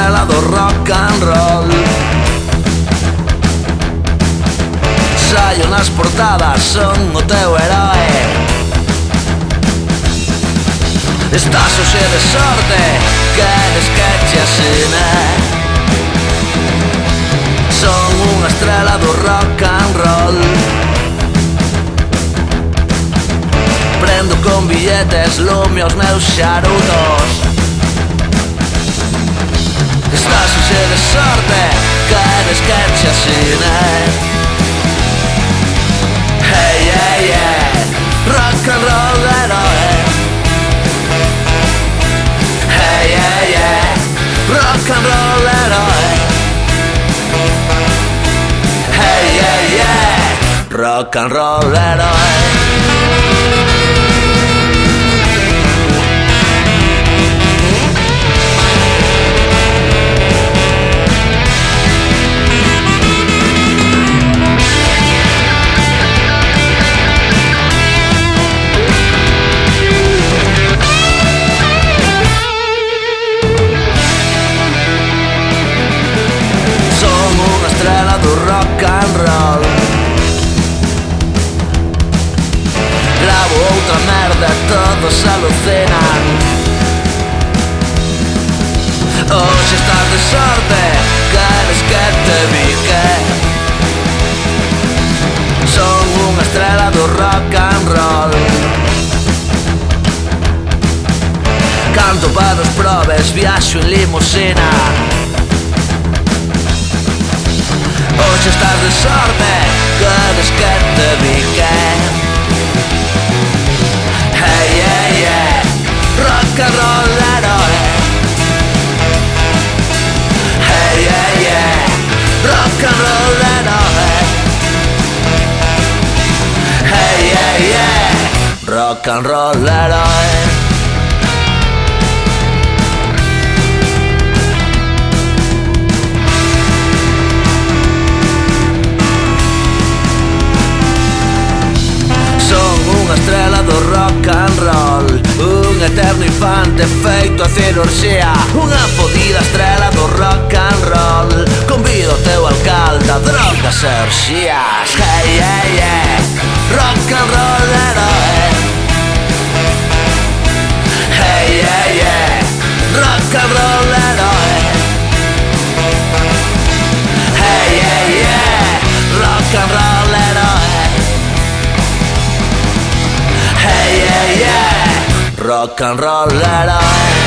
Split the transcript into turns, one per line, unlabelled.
estrela do rock and roll. Saio nas portadas, son o teu heroe. Estás hoxe de sorte, queres que che asine. Son unha estrela do rock and roll. Prendo con billetes lume aos meus xarutos. Estás hoxe de sorte, queres que che asine. Hey, hey, hey, rock and roll heroe. Hey, hey, hey, rock and roll heroe. Hey, hey, hey, rock and roll heroe. Do rock and roll. Gravo outra merda, todos alucinan. Hoxe estás de sorte, queres que te bique. Son unha estrela do rock and roll. Canto para os probes, viaxo en limusina. Hoxe estás de sorte, queres que te bique. Hey, hey, hey, rock and roll heroe. Hey, hey, hey, rock and roll heroe. Hey, hey, hey, rock and roll heroe. Unha estrela do rock and roll, un eterno infante feito a cirurxía. Unha fodida estrela do rock and roll. Convido o teu alcalde a drogas e orxías. Hey, hey, hey, rock and roll heroe. Hey, hey, hey, rock and roll heroe. Hey, hey, hey, rock and roll heroe. Hey, yeah, yeah, rock and roll heroe.